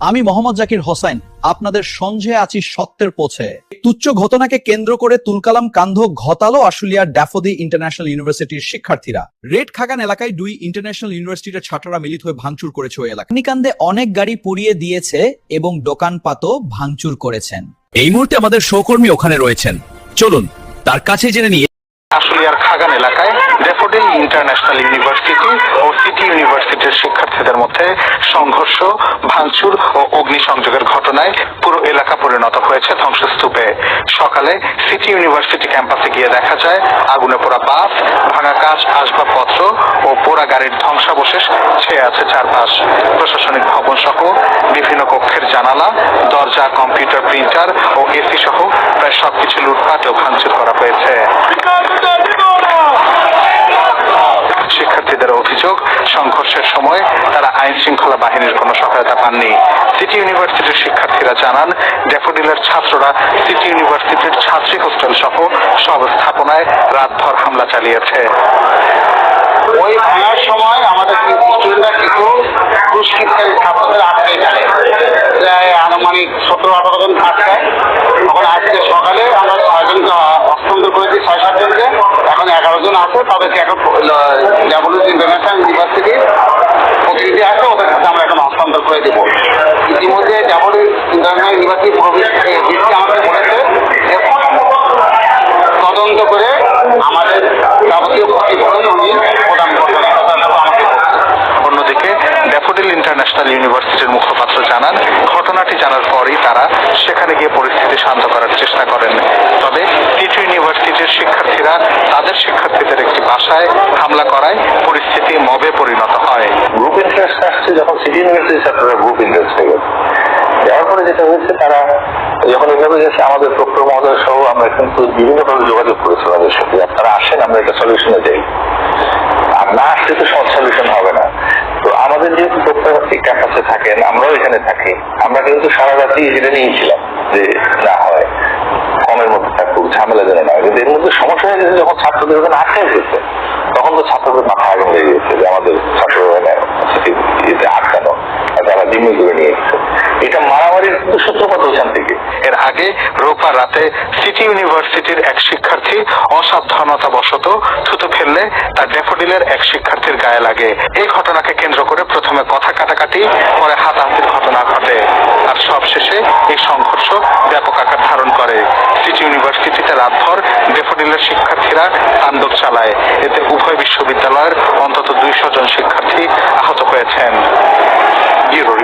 আমি মোহাম্মদ জাকির হোসেন, আপনাদের সঞ্জে আছি সত্যের পথে। তুচ্ছ ঘটনাকে কেন্দ্র করে তুলকালাম কান্ধ ঘটালো আশুলিয়ার ড্যাফোডি ইন্টারন্যাশনাল ইউনিভার্সিটির শিক্ষার্থীরা। রেড খাগান এলাকায় 2 ইন্টারন্যাশনাল ইউনিভার্সিটির ছাত্ররা মিলিত হয়ে ভাঙচুর করেছে ওই এলাকা। অগ্নিকাণ্ডে অনেক গাড়ি পুড়িয়ে দিয়েছে এবং দোকানপাটও ভাঙচুর করেছেন। এই মুহূর্তে আমাদের সহকর্মী ওখানে রয়েছেন, চলুন তার কাছে জেনে নিয়ে। আশুলিয়ার খাগান এলাকায় ড্যাফোডিল ইন্টারন্যাশনাল ইউনিভার্সিটি ও সিটি ইউনিভার্সিটির শিক্ষার্থীদের মধ্যে সংঘর্ষ, ভাঙচুর ও অগ্নিসংযোগের ঘটনায় পুরো এলাকা পরিণত হয়েছে ধ্বংসস্তূপে। সকালে সিটি ইউনিভার্সিটি ক্যাম্পাসে গিয়ে দেখা যায় আগুনে পোড়া বাস, ভাঙা কাঁচ, আসবাবপত্র ও পোড়া গাড়ির ধ্বংসাবশেষ ছেয়ে আছে চারপাশ। প্রশাসনিক ভবন সহ বিভিন্ন কক্ষের জানালা, দরজা, কম্পিউটার, প্রিন্টার ও এসি সহ প্রায় সবকিছু লুটপাট ও ভাঙচুর করা হয়েছে। শিক্ষার্থীদের অভিযোগ, সংঘর্ষের সময় তারা আইন শৃঙ্খলা বাহিনীর কোনো সহায়তা পাননি। সিটি ইউনিভার্সিটির শিক্ষার্থীরা জানান, ড্যাফোডিলের ছাত্ররা সিটি ইউনিভার্সিটির ছাত্রী হোস্টেল সহ সব স্থাপনায় রাতভর হামলা চালিয়েছে। ওই ভাঙার সময় আমাদের স্টুডেন্টরা কিছু দুষ্কৃতকারী ছাত্রদের আটকে যায়, প্রায় আনুমানিক 17-18 জন আটকায়। তখন আজকে সকালে আমরা 6 জনকে হস্তান্তর করেছি, 6-7 জনকে। এখন 11 জন আছে, তাদেরকে এখন ড্যাফোডিল ইন্টারন্যাশনাল ইউনিভার্সিটির প্রতিনিধি আছে, ওদের সাথে আমরা এখন হস্তান্তর করে দেবো। ইতিমধ্যে ড্যাফোডিল ইন্টারন্যাশনাল ইউনিভার্সিটি আমাদের বলেছে তদন্ত করে আমাদের যাবতীয় ক্ষতিপূরণ উনি প্রদান করবেন। অন্যদিকে ড্যাফোডিল ইন্টারন্যাশনাল ইউনিভার্সিটির মুখপাত্র জানান, ঘটনাটি জানার পরই তারা সেখানে গিয়ে পরিস্থিতি শান্ত করার চেষ্টা করেন। তবে সিটি ইউনিভার্সিটির শিক্ষার্থীরা তাদের শিক্ষার্থীদের একটি বাসায় হামলা করায় পরিস্থিতি মবে পরিণত হয়। গ্রুপ ইন্টারেস্ট আসছে যখন সিটি ইউনিভার্সিটির ছাত্ররা গ্রুপ ইন্টারেস্ট হয়ে গেছে, যাওয়ার পরে যেটা হয়েছে, তারা যখন এভাবে গেছে, আমাদের প্রক্টর মহোদয় সহ আমরা কিন্তু বিভিন্নভাবে যোগাযোগ করেছি ওনাদের সাথে, আপনারা আসেন, আমরা একটা সলিউশনে যাই। আর না আসলে তো সব সলিউশন হবে না। তো আমাদের যেহেতু প্রক্টর ক্যাম্পাসে থাকেন, আমরাও এখানে থাকি, আমরা কিন্তু সারা রাত্রি এটা নিয়েছিলাম যে না হয় কমের মধ্যে থাকুক, ঝামেলা যেন না হয়। কিন্তু এর মধ্যে সমস্যা হয়ে গেছে যখন ছাত্রদের ওখানে আটকায় গেছে, তখন তো ছাত্রদের মাথা আগুন লেগে গেছে যে আমাদের ছাত্ররা এতে আটকানো, তারা জিম্মি করে নিয়ে গেছে। এটা মারামারির কিন্তু সূত্রপাত ওইখান থেকে। এর আগে রোববার রাতে সিটি ইউনিভার্সিটির এক শিক্ষার্থী অসাবধানতাবশত থুতু ফেললে তা ড্যাফোডিলের এক শিক্ষার্থীর গায়ে লাগে। এই ঘটনাকে কেন্দ্র করে প্রথমে কথা কাটাকাটি, পরে হাতাহাতির ঘটনা ঘটে, আর সবশেষে এই সংঘর্ষ ব্যাপক আকার ধারণ করে। সিটি ইউনিভার্সিটিতে রাতভর ড্যাফোডিলের শিক্ষার্থীরা তাণ্ডব চালায়। এতে উভয় বিশ্ববিদ্যালয়ের অন্তত 200 জন শিক্ষার্থী আহত হয়েছেন।